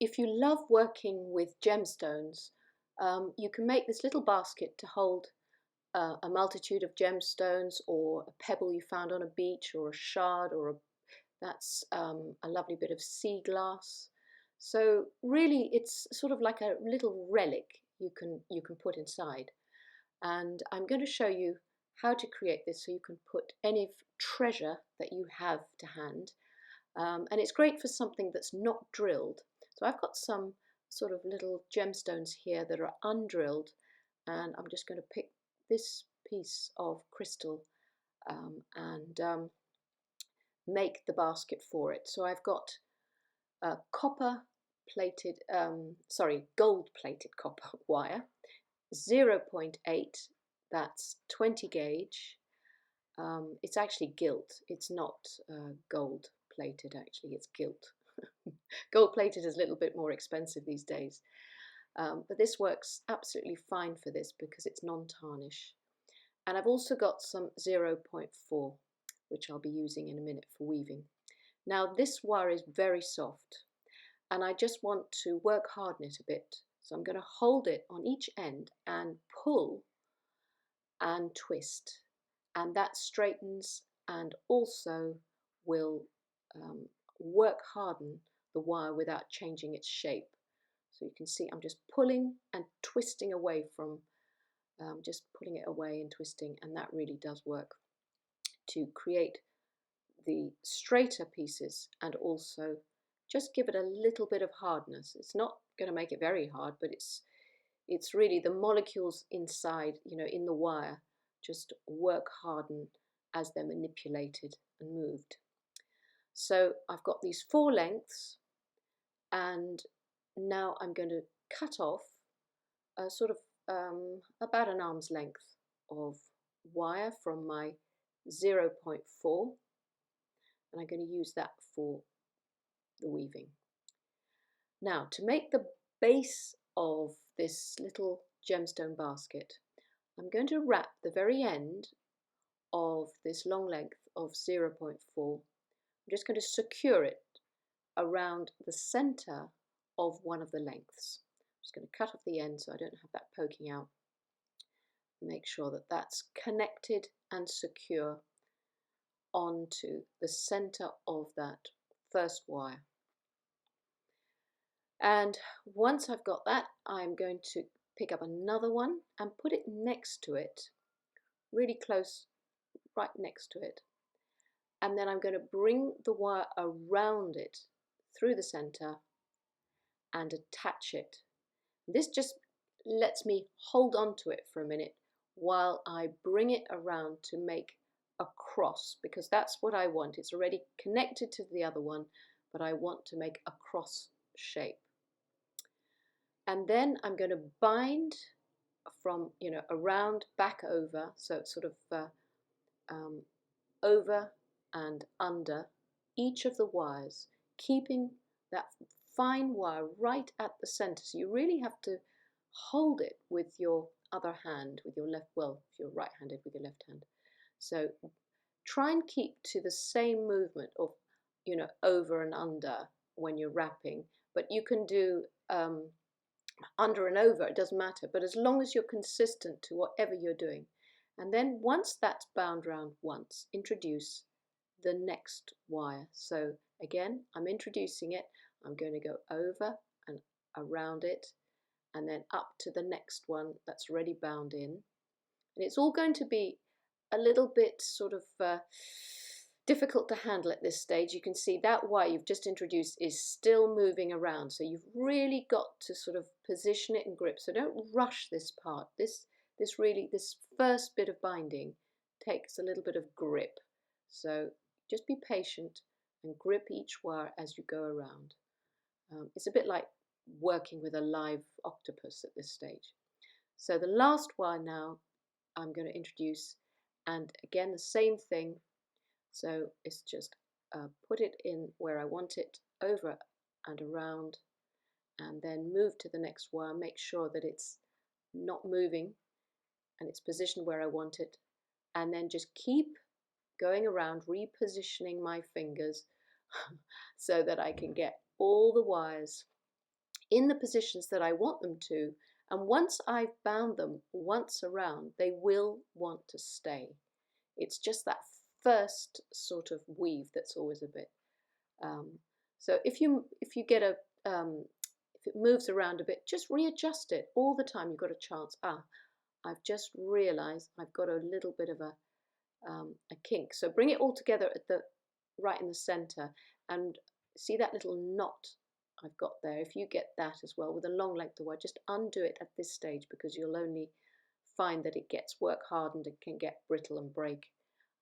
if you love working with gemstones, you can make this little basket to hold a multitude of gemstones, or a pebble you found on a beach, or a shard, or that's a lovely bit of sea glass. So really, it's sort of like a little relic you can put inside. And I'm going to show you how to create this so you can put any treasure that you have to hand. And it's great for something that's not drilled. So I've got some sort of little gemstones here that are undrilled, and I'm just going to pick this piece of crystal and make the basket for it. So I've got gold plated copper wire, 0.8, that's 20 gauge. It's actually gilt, it's not gold plated, actually it's gilt. Gold plated is a little bit more expensive these days, but this works absolutely fine for this because it's non-tarnish. And I've also got some 0.4, which I'll be using in a minute for weaving. Now this wire is very soft, and I just want to work harden it a bit. So I'm going to hold it on each end and pull and twist, and that straightens and also will work harden the wire without changing its shape. So you can see I'm just pulling and twisting away from, just pulling it away and twisting, and that really does work to create the straighter pieces and also just give it a little bit of hardness. It's not going to make it very hard, but it's really the molecules inside, in the wire, just work harden as they're manipulated and moved. So I've got these 4 lengths, and now I'm going to cut off a sort of about an arm's length of wire from my 0.4, and I'm going to use that for the weaving. Now, to make the base of this little gemstone basket, I'm going to wrap the very end of this long length of 0.4. I'm just going to secure it around the center of one of the lengths. I'm just going to cut off the end so I don't have that poking out. Make sure that that's connected and secure onto the center of that first wire. And once I've got that, I'm going to pick up another one and put it next to it, really close, right next to it. And then I'm going to bring the wire around it through the center and attach it. This just lets me hold on to it for a minute while I bring it around to make a cross, because that's what I want. It's already connected to the other one, but I want to make a cross shape. And then I'm going to bind from, around, back over, so it's sort of over and under each of the wires, keeping that fine wire right at the center. So you really have to hold it with your other hand, with your left, well, if you're right-handed, with your left hand. So try and keep to the same movement of, over and under when you're wrapping, but you can do under and over, it doesn't matter, but as long as you're consistent to whatever you're doing. And then once that's bound round once, introduce the next wire. So again, I'm introducing it, I'm going to go over and around it, and then up to the next one that's already bound in. And it's all going to be a little bit sort of difficult to handle at this stage. You can see that wire you've just introduced is still moving around, so you've really got to sort of position it and grip. So don't rush this part. This first bit of binding takes a little bit of grip. So just be patient and grip each wire as you go around. It's a bit like working with a live octopus at this stage. So the last wire now I'm going to introduce, and again the same thing. So it's just put it in where I want it, over and around, and then move to the next wire. Make sure that it's not moving and it's positioned where I want it, and then just keep going around, repositioning my fingers so that I can get all the wires in the positions that I want them to. And once I've bound them once around, they will want to stay. It's just that first sort of weave that's always a bit. So if you get a if it moves around a bit, just readjust it all the time. You've got a chance. I've just realised I've got a little bit of a kink. So bring it all together at the right in the centre, and see that little knot I've got there. If you get that as well with a long length of wire, just undo it at this stage, because you'll only find that it gets work hardened and can get brittle and break.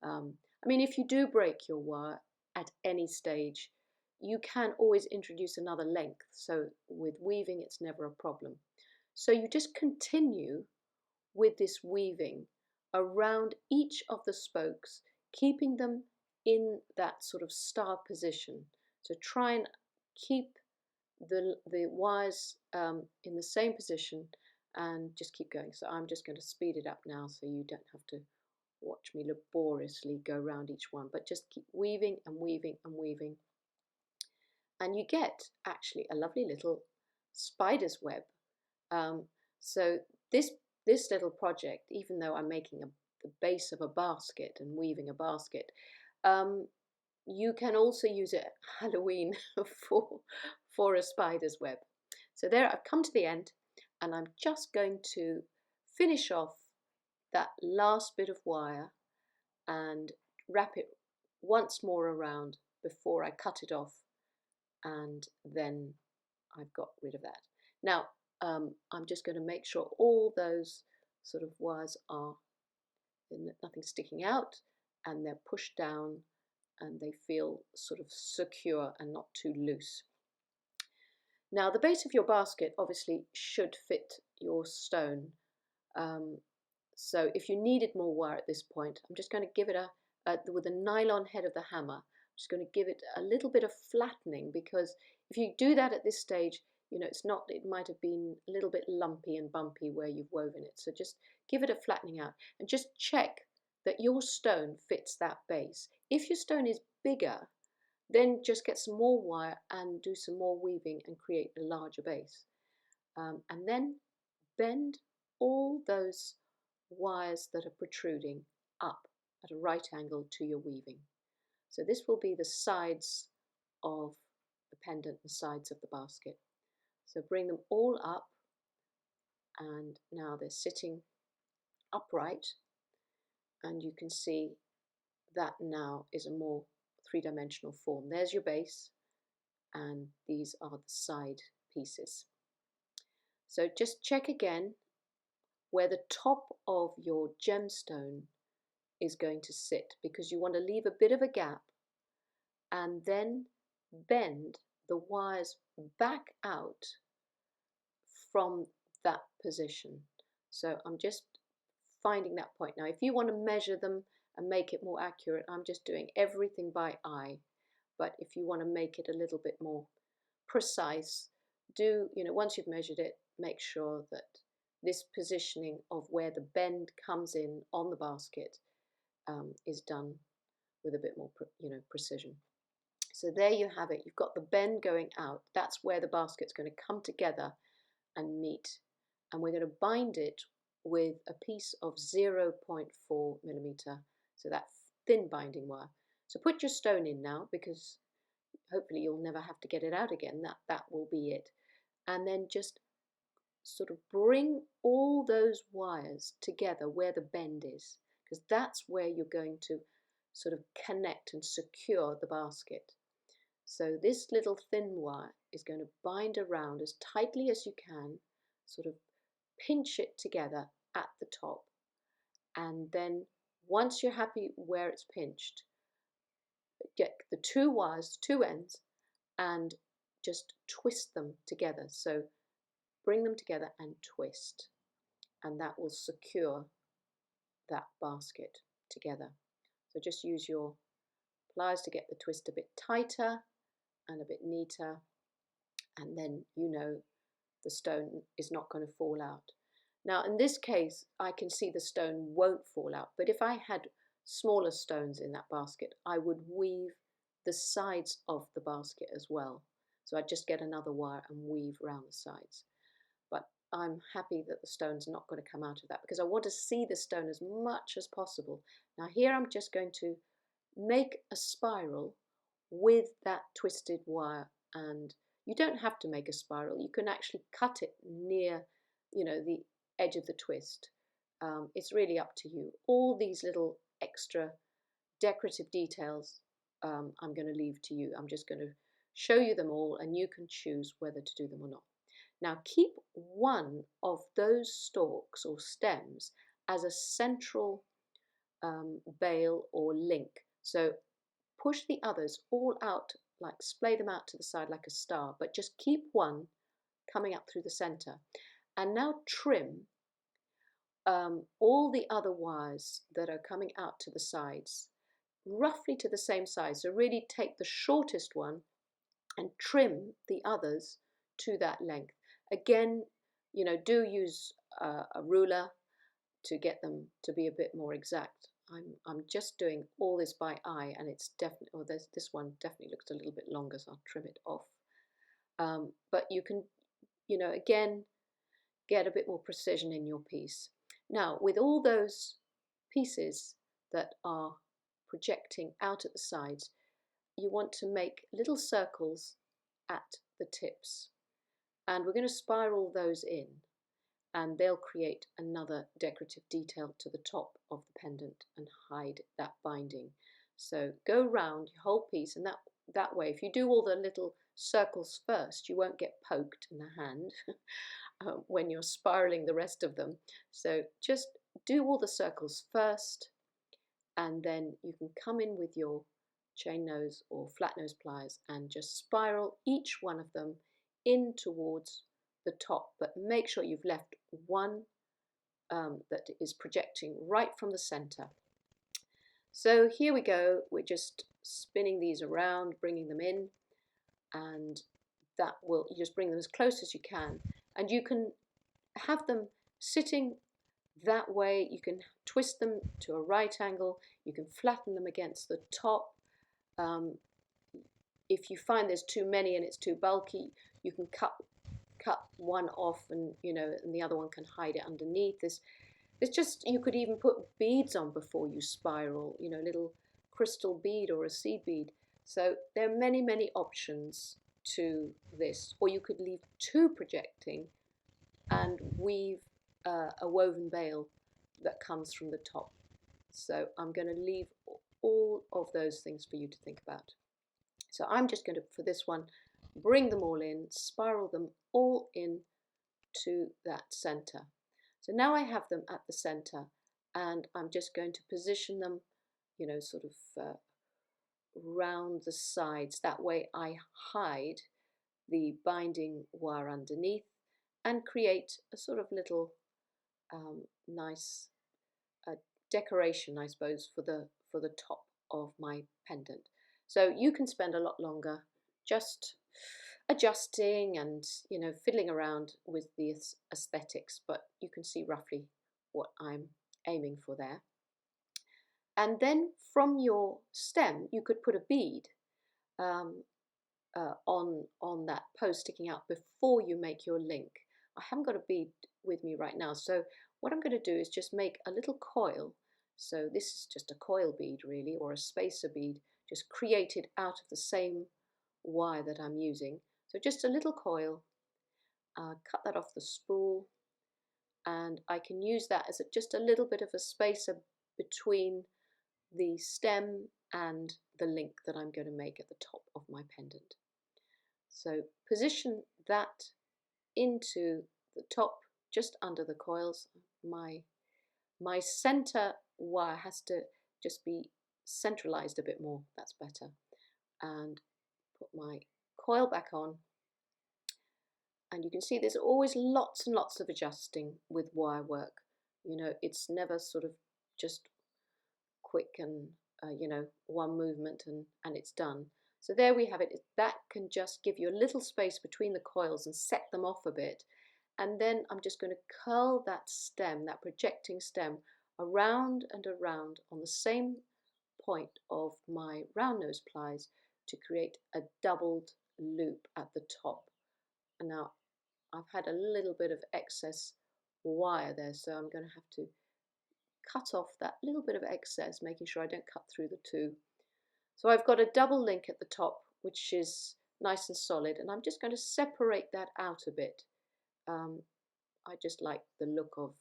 I mean, if you do break your wire at any stage, you can always introduce another length. So with weaving, it's never a problem. So you just continue with this weaving around each of the spokes, keeping them in that sort of star position. So try and keep the wires in the same position and just keep going. So I'm just going to speed it up now so you don't have to watch me laboriously go around each one, but just keep weaving and weaving and weaving, and you get actually a lovely little spider's web. So this little project, even though I'm making the base of a basket and weaving a basket, you can also use it at Halloween for a spider's web. So there, I've come to the end, and I'm just going to finish off that last bit of wire and wrap it once more around before I cut it off, and then I've got rid of that. Now I'm just going to make sure all those sort of wires are nothing sticking out, and they're pushed down and they feel sort of secure and not too loose. Now the base of your basket obviously should fit your stone. So if you needed more wire at this point, I'm just going to give it with a nylon head of the hammer, I'm just going to give it a little bit of flattening, because if you do that at this stage, you know, it might have been a little bit lumpy and bumpy where you've woven it. So just give it a flattening out and just check that your stone fits that base. If your stone is bigger, then just get some more wire and do some more weaving and create a larger base. And then bend all those wires that are protruding up at a right angle to your weaving. So this will be the sides of the pendant, the sides of the basket. So bring them all up, and now they're sitting upright, and you can see that now is a more three-dimensional form. There's your base, and these are the side pieces. So just check again where the top of your gemstone is going to sit, because you want to leave a bit of a gap, and then bend the wires back out from that position. So I'm just finding that point. Now if you want to measure them and make it more accurate, I'm just doing everything by eye, but if you want to make it a little bit more precise, once you've measured it, make sure that this positioning of where the bend comes in on the basket is done with a bit more precision. So there you have it. You've got the bend going out. That's where the basket's going to come together and meet. And we're going to bind it with a piece of 0.4 millimeter, so that thin binding wire. So put your stone in now, because hopefully you'll never have to get it out again. That will be it. And then just sort of bring all those wires together where the bend is, because that's where you're going to sort of connect and secure the basket. So this little thin wire is going to bind around as tightly as you can, sort of pinch it together at the top, and then once you're happy where it's pinched, get the two wires, two ends, and just twist them together. So bring them together and twist, and that will secure that basket together. So just use your pliers to get the twist a bit tighter and a bit neater, and then the stone is not going to fall out. Now in this case I can see the stone won't fall out, but if I had smaller stones in that basket, I would weave the sides of the basket as well. So I just get another wire and weave around the sides. But I'm happy that the stone's not going to come out of that because I want to see the stone as much as possible. Now here I'm just going to make a spiral with that twisted wire, and you don't have to make a spiral. You can actually cut it near, the edge of the twist. It's really up to you. All these little extra decorative details I'm going to leave to you. I'm just going to show you them all and you can choose whether to do them or not. Now keep one of those stalks or stems as a central bale or link. So push the others all out, like splay them out to the side like a star, but just keep one coming up through the center. And now trim all the other wires that are coming out to the sides roughly to the same size. So really take the shortest one and trim the others to that length. Again, do use a ruler to get them to be a bit more exact. I'm just doing all this by eye, and it's definitely, this one definitely looks a little bit longer, so I'll trim it off. But you can, again, get a bit more precision in your piece. Now, with all those pieces that are projecting out at the sides, you want to make little circles at the tips. And we're going to spiral those in, and they'll create another decorative detail to the top of the pendant and hide that binding. So go round your whole piece, and that way, if you do all the little circles first, you won't get poked in the hand when you're spiraling the rest of them. So just do all the circles first, and then you can come in with your chain nose or flat nose pliers and just spiral each one of them in towards the top, but make sure you've left one that is projecting right from the center. So here we go, we're just spinning these around, bringing them in, and that will, you just bring them as close as you can, and you can have them sitting that way. You can twist them to a right angle, you can flatten them against the top. If you find there's too many and it's too bulky, you can cut one off, and and the other one can hide it underneath. It's just, you could even put beads on before you spiral, little crystal bead or a seed bead. So there are many options to this. Or you could leave two projecting and weave a woven bale that comes from the top. So I'm going to leave all of those things for you to think about. So I'm just going to, for this one, bring them all in, spiral them all in to that center. So now I have them at the center, and I'm just going to position them, sort of round the sides. That way I hide the binding wire underneath and create a sort of little nice decoration, I suppose, for the top of my pendant. So you can spend a lot longer just adjusting and fiddling around with the aesthetics, but you can see roughly what I'm aiming for there. And then from your stem you could put a bead on that post sticking out before you make your link. I haven't got a bead with me right now, so what I'm going to do is just make a little coil. So this is just a coil bead really, or a spacer bead, just created out of the same wire that I'm using. So just a little coil, cut that off the spool, and I can use that as just a little bit of a spacer between the stem and the link that I'm going to make at the top of my pendant. So position that into the top, just under the coils. My center wire has to just be centralized a bit more, that's better. And put my coil back on, and you can see there's always lots and lots of adjusting with wire work. It's never sort of just quick and one movement and it's done. So there we have it. That can just give you a little space between the coils and set them off a bit. And then I'm just going to curl that stem, that projecting stem, around and around on the same point of my round nose pliers to create a doubled loop at the top. And now I've had a little bit of excess wire there, so I'm going to have to cut off that little bit of excess, making sure I don't cut through the two. So I've got a double link at the top, which is nice and solid, and I'm just going to separate that out a bit. I just like the look of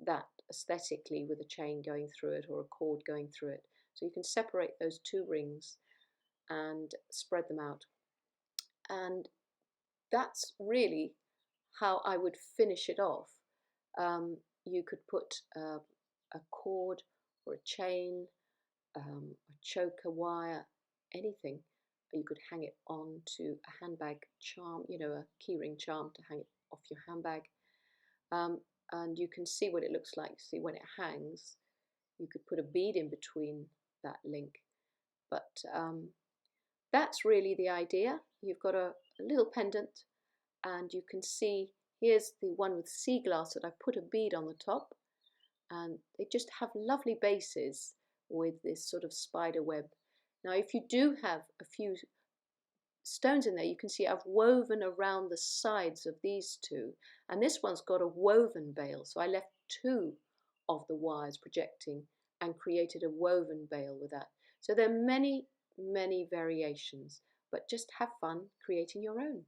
that aesthetically, with a chain going through it or a cord going through it. So you can separate those two rings and spread them out. And that's really how I would finish it off. You could put a cord or a chain, a choker wire, anything. You could hang it on to a handbag charm, you know, a keyring charm to hang it off your handbag. And you can see what it looks like. See, when it hangs, you could put a bead in between that link. But that's really the idea. You've got a little pendant, and you can see here's the one with sea glass that I put a bead on the top, and they just have lovely bases with this sort of spider web. Now, if you do have a few stones in there, you can see I've woven around the sides of these two, and this one's got a woven bail, so I left two of the wires projecting and created a woven bail with that. So there are many variations, but just have fun creating your own.